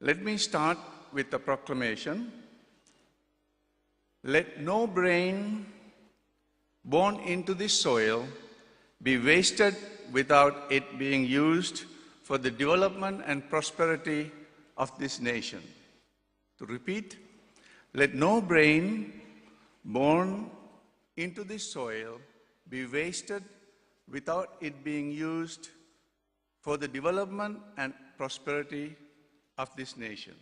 Let me start with the proclamation. Let no brain born into this soil be wasted without it being used for the development and prosperity of this nation. To repeat, let no brain born into this soil be wasted without it being used for the development and prosperity of this nation.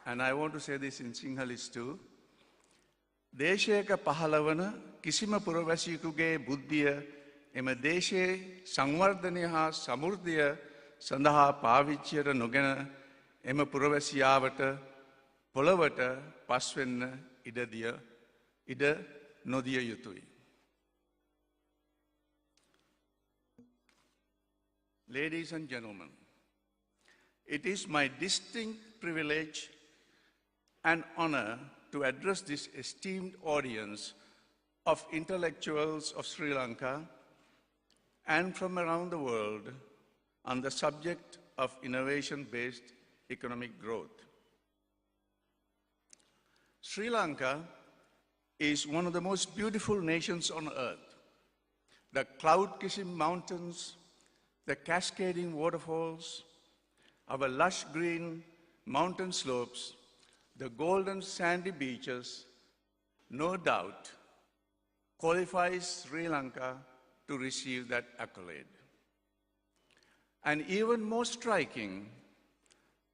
And I want to say this in Sinhalese too. දේශයක පහළවන කිසිම පුරවැසියෙකුගේ බුද්ධිය එම දේශයේ සංවර්ධනය හා සමෘද්ධිය සඳහා පාවිච්චියට නොගෙන එම පුරවැසියාවට පොළවට පස්වෙන්න ඉඩ නොදිය යුතුයි. Ladies and gentlemen, it is my distinct privilege and honor to address this esteemed audience of intellectuals of Sri Lanka and from around the world on the subject of innovation-based economic growth. Sri Lanka is one of the most beautiful nations on earth. The cloud-kissing mountains, the cascading waterfalls, our lush green mountain slopes, the golden sandy beaches, no doubt qualifies Sri Lanka to receive that accolade. And even more striking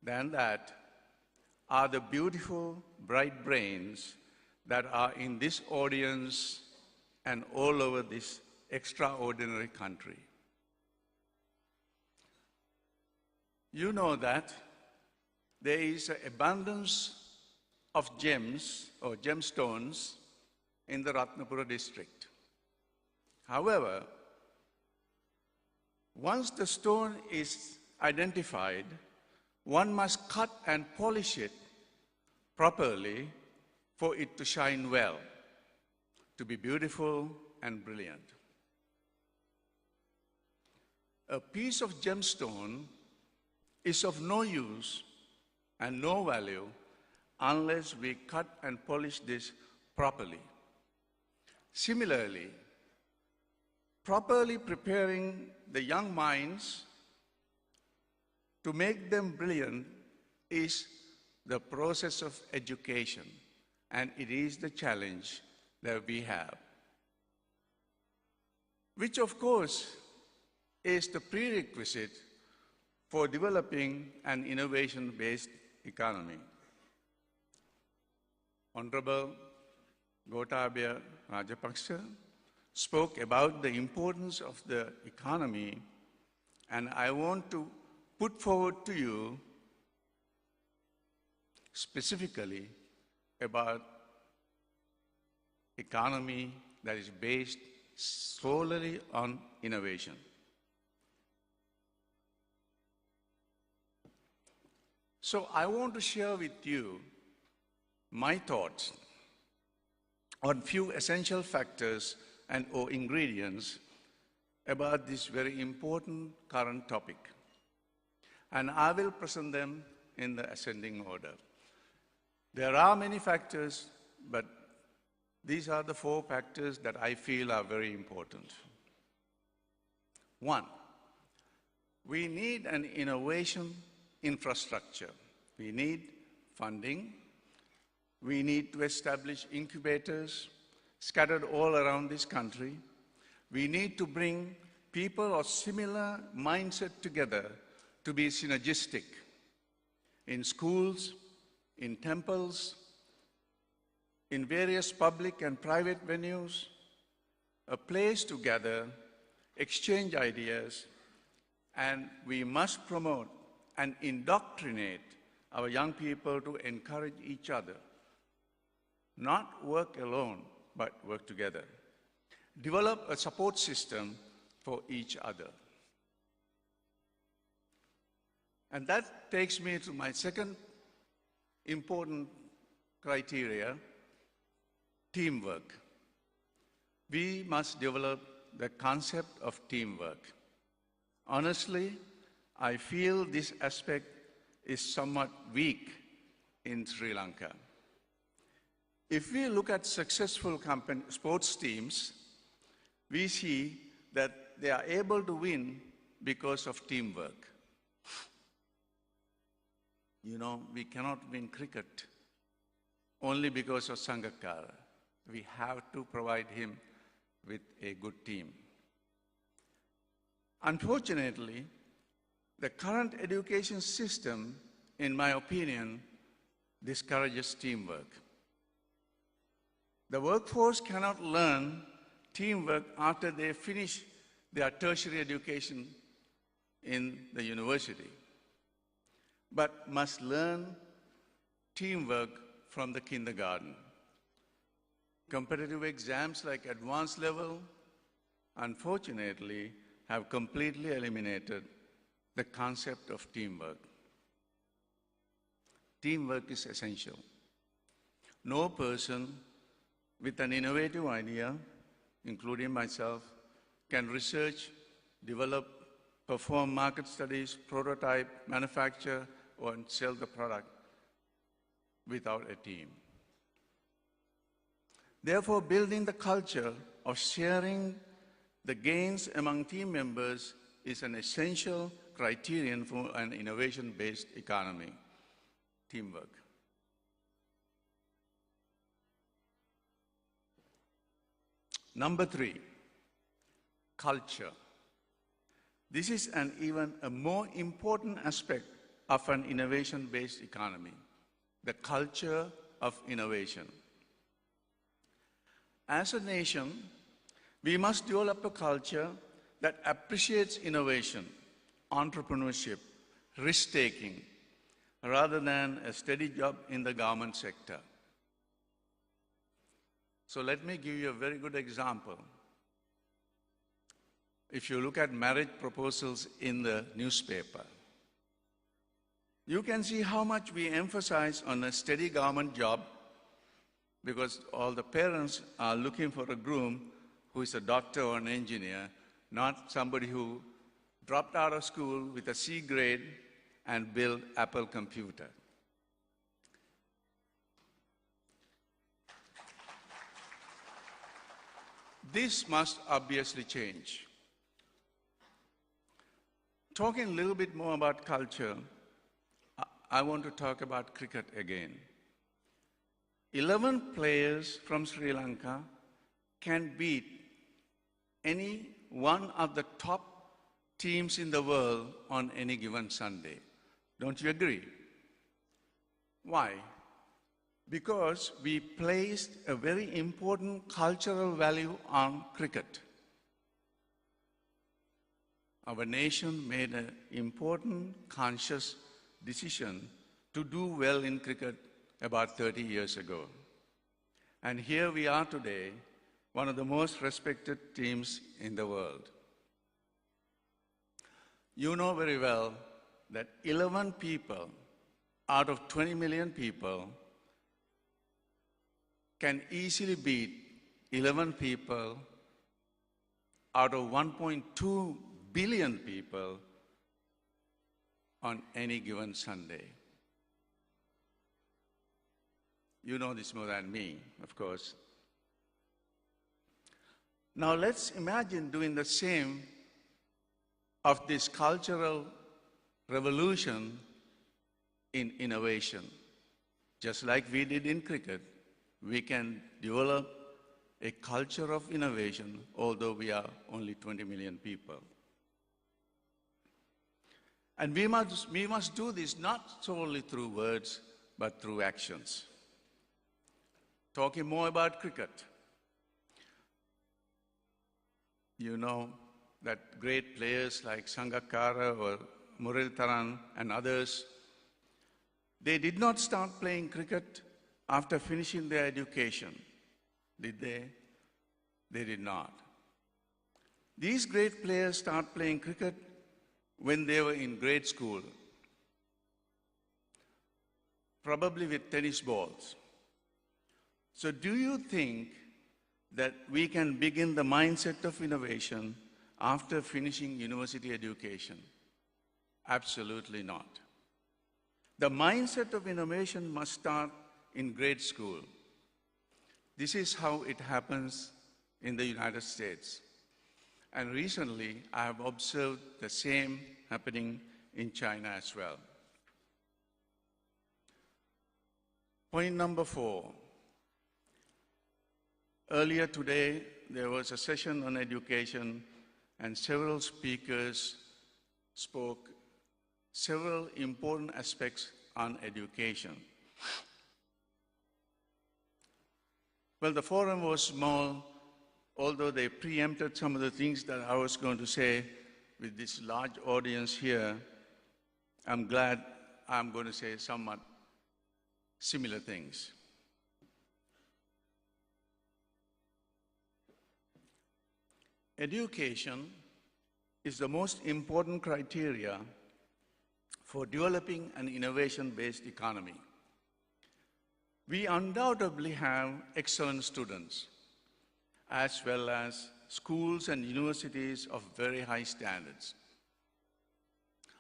than that are the beautiful, bright brains that are in this audience and all over this extraordinary country. You know that there is an abundance of gems or gemstones in the Ratnapura district. However, once the stone is identified, one must cut and polish it properly for it to shine well, to be beautiful and brilliant. A piece of gemstone is of no use and no value unless we cut and polish this properly. Similarly, properly preparing the young minds to make them brilliant is the process of education, and it is the challenge that we have, which of course is the prerequisite for developing an innovation-based economy. Honorable Gotabaya Rajapaksa spoke about the importance of the economy, and I want to put forward to you specifically about economy that is based solely on innovation. So I want to share with you my thoughts on few essential factors and or ingredients about this very important current topic. And I will present them in the ascending order. There are many factors, but these are the 4 factors that I feel are very important. 1, we need an innovation infrastructure. We need funding. We need to establish incubators scattered all around this country. We need to bring people of similar mindset together to be synergistic in schools, in temples, in various public and private venues, a place to gather, exchange ideas, and we must promote and indoctrinate our young people to encourage each other. Not work alone, but work together. Develop a support system for each other. And that takes me to my second important criteria, teamwork. We must develop the concept of teamwork. Honestly, I feel this aspect is somewhat weak in Sri Lanka. If we look at successful sports teams, we see that they are able to win because of teamwork. You know, we cannot win cricket only because of Sangakkara. We have to provide him with a good team. Unfortunately, the current education system, in my opinion, discourages teamwork. The workforce cannot learn teamwork after they finish their tertiary education in the university, but must learn teamwork from the kindergarten. Competitive exams like advanced level, unfortunately, have completely eliminated the concept of teamwork. Teamwork is essential. No person with an innovative idea, including myself, can research, develop, perform market studies, prototype, manufacture, or sell the product without a team. Therefore, building the culture of sharing the gains among team members is an essential criterion for an innovation-based economy. Teamwork. Number 3, culture. This is an even a more important aspect of an innovation-based economy, the culture of innovation. As a nation, we must develop a culture that appreciates innovation, entrepreneurship, risk-taking, rather than a steady job in the government sector. So let me give you a very good example. If you look at marriage proposals in the newspaper, you can see how much we emphasize on a steady government job, because all the parents are looking for a groom who is a doctor or an engineer, not somebody who dropped out of school with a C grade and built Apple computer. This must obviously change. Talking a little bit more about culture, I want to talk about cricket again. 11 players from Sri Lanka can beat any one of the top teams in the world on any given Sunday. Don't you agree? Why? Because we placed a very important cultural value on cricket. Our nation made an important, conscious decision to do well in cricket about 30 years ago. And here we are today, one of the most respected teams in the world. You know very well that 11 people out of 20 million people can easily beat 11 people out of 1.2 billion people on any given Sunday. You know this more than me, of course. Now let's imagine doing the same of this cultural revolution in innovation. Just like we did in cricket, we can develop a culture of innovation, although we are only 20 million people. And we must do this not solely through words, but through actions. Talking more about cricket, you know that great players like Sangakkara or Muralitharan and others, they did not start playing cricket after finishing their education, did they? They did not. These great players start playing cricket when they were in grade school, probably with tennis balls. So do you think that we can begin the mindset of innovation after finishing university education. Absolutely not. The mindset of innovation must start in grade school. This is how it happens in the United States. And recently, I have observed the same happening in China as well. Point number 4. Earlier today, there was a session on education, and several speakers spoke several important aspects on education. Well, the forum was small, although they preempted some of the things that I was going to say with this large audience here. I'm glad I'm going to say somewhat similar things. Education is the most important criteria for developing an innovation-based economy. We undoubtedly have excellent students, as well as schools and universities of very high standards.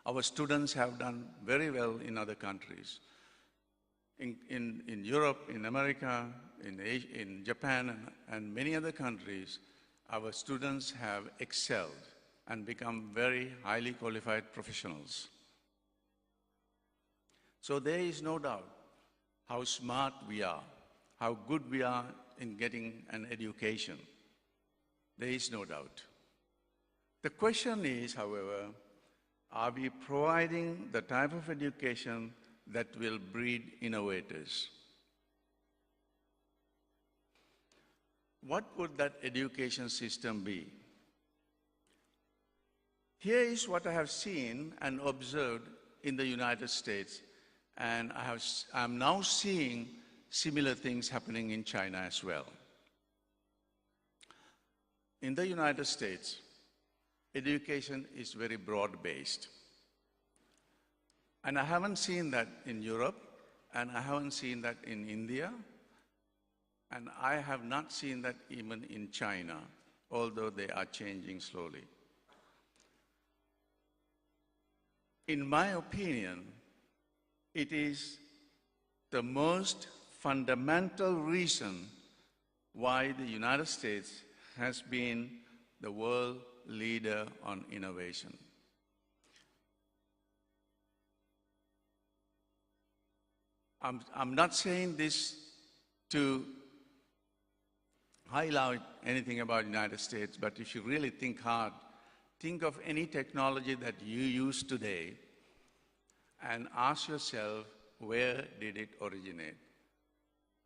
Our students have done very well in other countries. In Europe, in America, in Asia, in Japan, and many other countries, our students have excelled and become very highly qualified professionals. So there is no doubt how smart we are, how good we are in getting an education. There is no doubt. The question is, however, are we providing the type of education that will breed innovators? What would that education system be? Here is what I have seen and observed in the United States, and I'm now seeing similar things happening in China as well. In the United States, education is very broad-based. And I haven't seen that in Europe, and I haven't seen that in India, and I have not seen that even in China, although they are changing slowly. In my opinion, it is the most fundamental reason why the United States has been the world leader on innovation. I'm not saying this to highlight anything about the United States, but if you really think hard, think of any technology that you use today and ask yourself, where did it originate?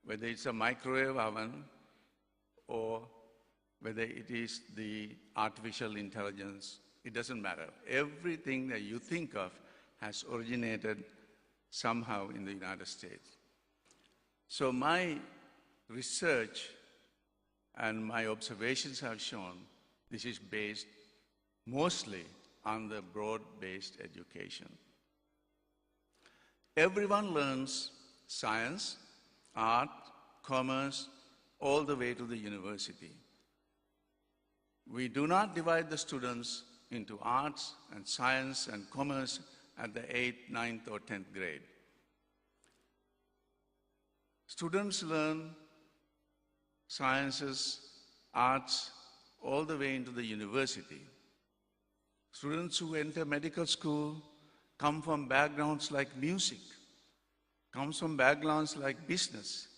Whether it's a microwave oven or whether it is the artificial intelligence, it doesn't matter. Everything that you think of has originated somehow in the United States. So my research and my observations have shown this is based mostly on the broad-based education. Everyone learns science, art, commerce, all the way to the university. We do not divide the students into arts and science and commerce at the 8th, 9th, or 10th grade. Students learn sciences, arts, all the way into the university. Students who enter medical school come from backgrounds like music, comes from backgrounds like business,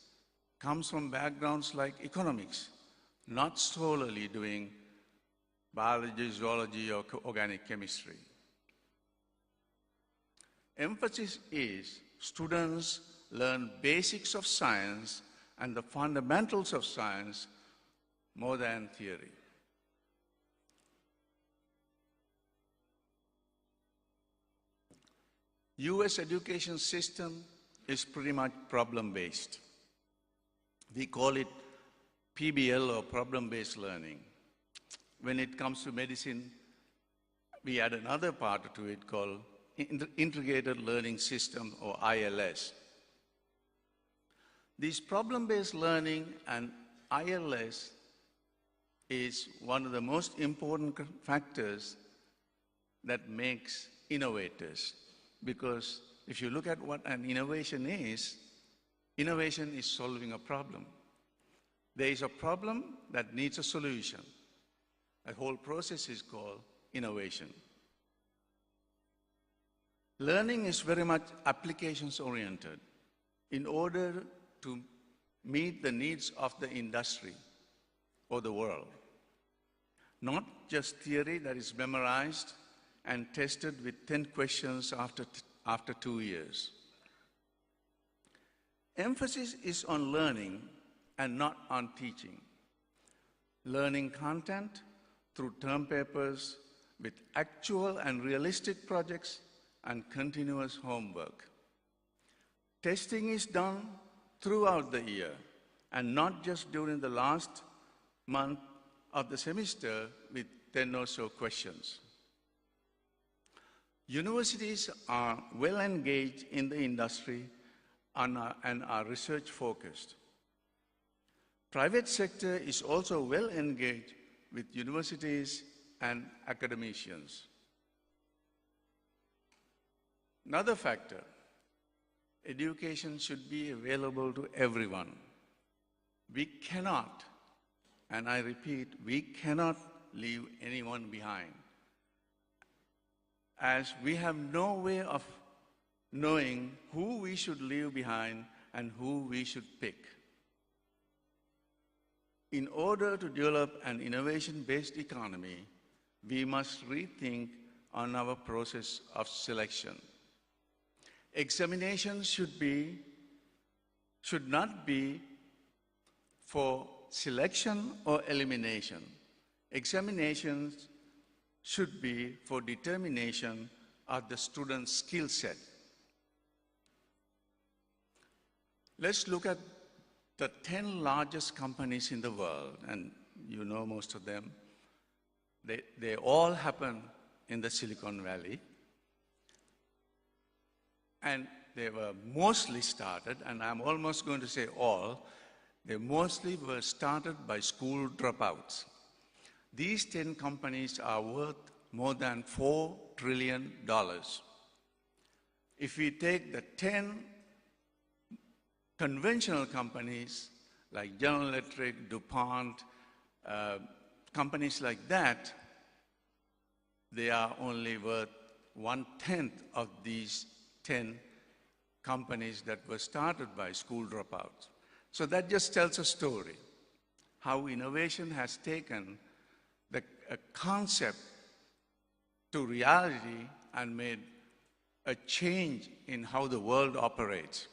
comes from backgrounds like economics, not solely doing biology, zoology, or organic chemistry. Emphasis is students learn basics of science and the fundamentals of science more than theory. US education system is pretty much problem-based. We call it PBL, or problem-based learning. When it comes to medicine, we add another part to it called Integrated Learning System, or ILS. These problem-based learning and ILS is one of the most important factors that makes innovators. Because if you look at what an innovation is solving a problem. There is a problem that needs a solution. The whole process is called innovation. Learning is very much applications oriented in order to meet the needs of the industry or the world. Not just theory that is memorized and tested with 10 questions after 2 years. Emphasis is on learning and not on teaching. Learning content through term papers with actual and realistic projects and continuous homework. Testing is done throughout the year and not just during the last month of the semester with 10 or so questions. Universities are well engaged in the industry and are research focused. Private sector is also well engaged with universities and academicians. Another factor, education should be available to everyone. We cannot, and I repeat, we cannot leave anyone behind, as we have no way of knowing who we should leave behind and who we should pick. In order to develop an innovation-based economy, we must rethink on our process of selection. Examinations should not be for selection or elimination. Examinations should be for determination of the student's skill set. Let's look at the 10 largest companies in the world, and you know most of them. They all happen in the Silicon Valley. And they were mostly started, and I'm almost going to say all, they mostly were started by school dropouts. These 10 companies are worth more than $4 trillion. If we take the 10 conventional companies like General Electric, DuPont, companies like that, they are only worth 1/10 of these 10 companies that were started by school dropouts. So that just tells a story, how innovation has taken a concept to reality and made a change in how the world operates.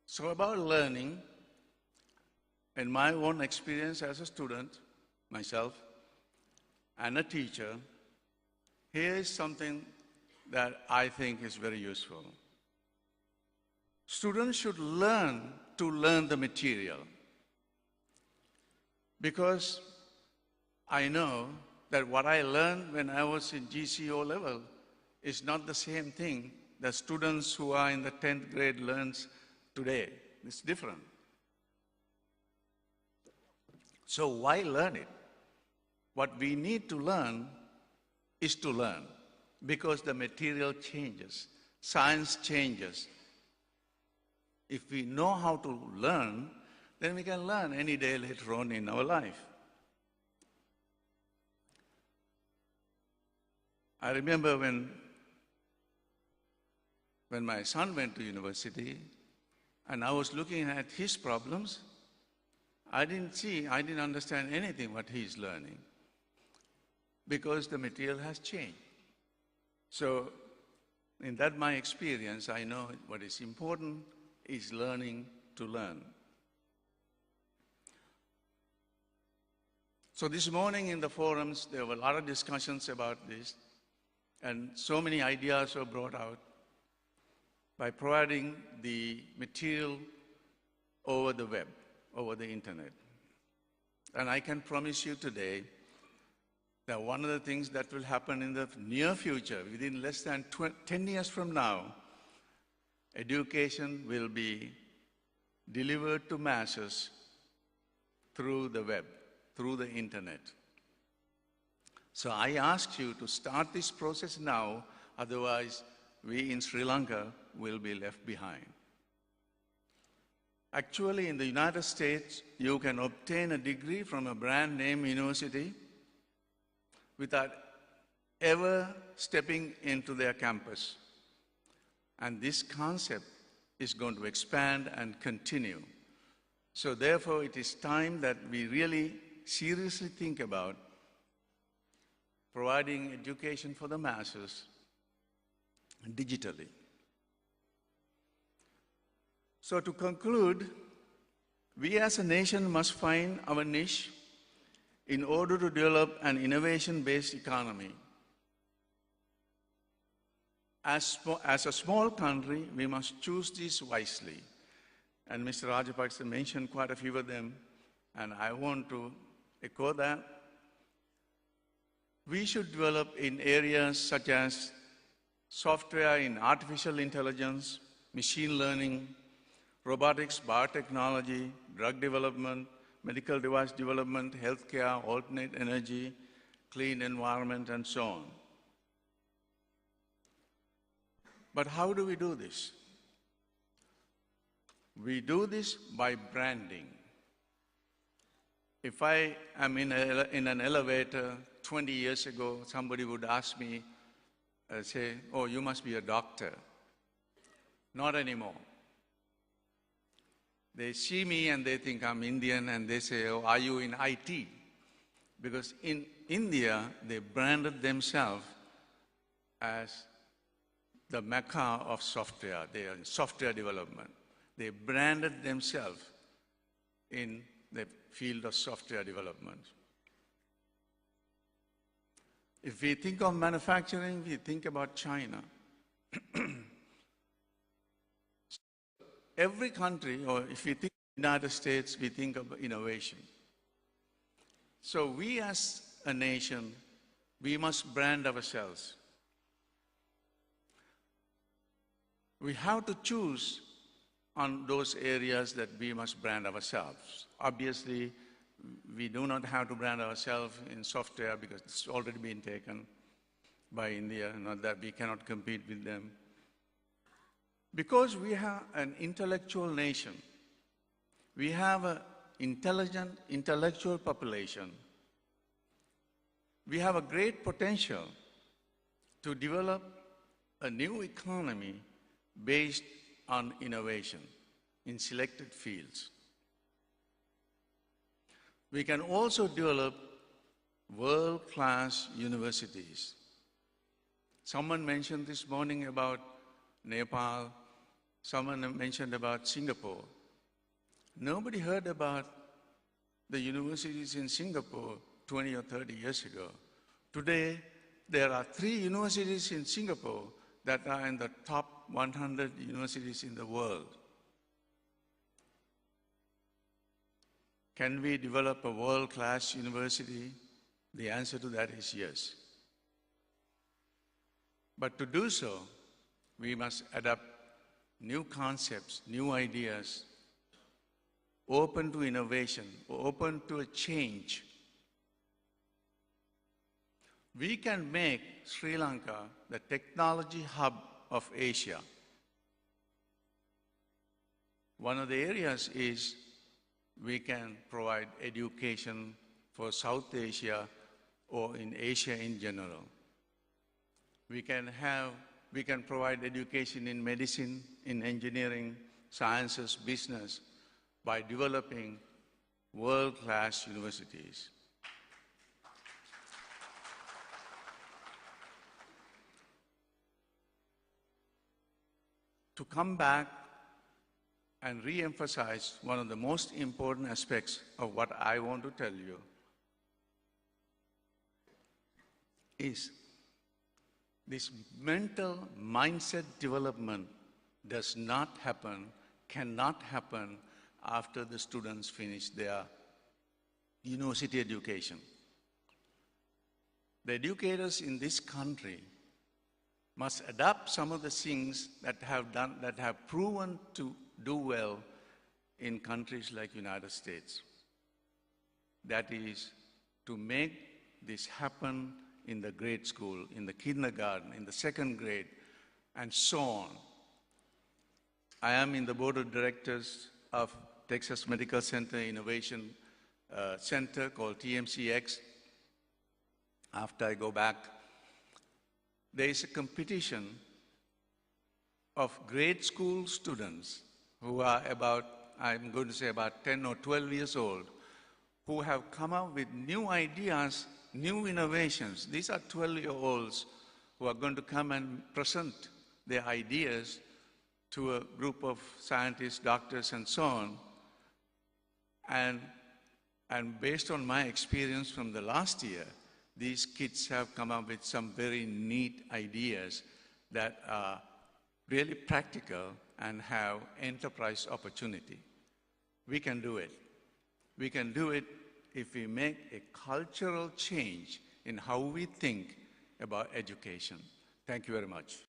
So about learning, in my own experience as a student, myself, and a teacher, here is something that I think is very useful. Students should learn to learn the material, because I know that what I learned when I was in GCO level is not the same thing that students who are in the 10th grade learns today. It's different. So why learn it? What we need to learn is to learn, because the material changes, science changes. If we know how to learn, then we can learn any day later on in our life. I remember when my son went to university and I was looking at his problems, I didn't understand anything what he's learning, because the material has changed. So in that my experience, I know what is important is learning to learn. So this morning in the forums, there were a lot of discussions about this, and so many ideas were brought out by providing the material over the web, over the internet. And I can promise you today that one of the things that will happen in the near future, within less than 10 years from now, education will be delivered to masses through the web, through the internet. So I ask you to start this process now, otherwise we in Sri Lanka will be left behind. Actually, in the United States, you can obtain a degree from a brand name university without ever stepping into their campus. And this concept is going to expand and continue. So therefore, it is time that we really seriously think about providing education for the masses digitally. So to conclude, we as a nation must find our niche in order to develop an innovation-based economy. As a small country, we must choose this wisely. And Mr. Rajapaksa mentioned quite a few of them, and I want to echo that. We should develop in areas such as software in artificial intelligence, machine learning, robotics, biotechnology, drug development, medical device development, healthcare, alternate energy, clean environment, and so on. But how do we do this? We do this by branding. If I am in an elevator 20 years ago, somebody would ask me, say, oh, you must be a doctor. Not anymore. They see me and they think I'm Indian and they say, oh, are you in IT? Because in India, they branded themselves as the Mecca of software. They are in software development. They branded themselves in the field of software development. If we think of manufacturing, we think about China. Every country, or if we think of the United States, we think of innovation. So we as a nation, we must brand ourselves. We have to choose on those areas that we must brand ourselves. Obviously, we do not have to brand ourselves in software because it's already been taken by India, not that we cannot compete with them. Because we have an intellectual nation, we have an intelligent, intellectual population, we have a great potential to develop a new economy based on innovation in selected fields. We can also develop world-class universities. Someone mentioned this morning about Nepal. Someone mentioned about Singapore. Nobody heard about the universities in Singapore 20 or 30 years ago. Today, there are 3 universities in Singapore that are in the top 100 universities in the world. Can we develop a world-class university? The answer to that is yes. But to do so, we must adapt new concepts, new ideas, open to innovation, open to a change. We can make Sri Lanka the technology hub of Asia. One of the areas is we can provide education for South Asia or in Asia in general. We can provide education in medicine, in engineering, sciences, business by developing world-class universities. To come back and re-emphasize one of the most important aspects of what I want to tell you is this mental mindset development does not happen, cannot happen after the students finish their university education. The educators in this country must adapt some of the things that have proven to do well in countries like United States. That is to make this happen in the grade school, in the kindergarten, in the second grade, and so on. I am in the board of directors of Texas Medical Center Innovation Center called TMCX. After I go back, there is a competition of grade school students who are about, I'm going to say about 10 or 12 years old, who have come up with new ideas, new innovations. These are 12-year-olds who are going to come and present their ideas to a group of scientists, doctors, and so on. And based on my experience from the last year, these kids have come up with some very neat ideas that are really practical and have enterprise opportunity. We can do it. We can do it if we make a cultural change in how we think about education. Thank you very much.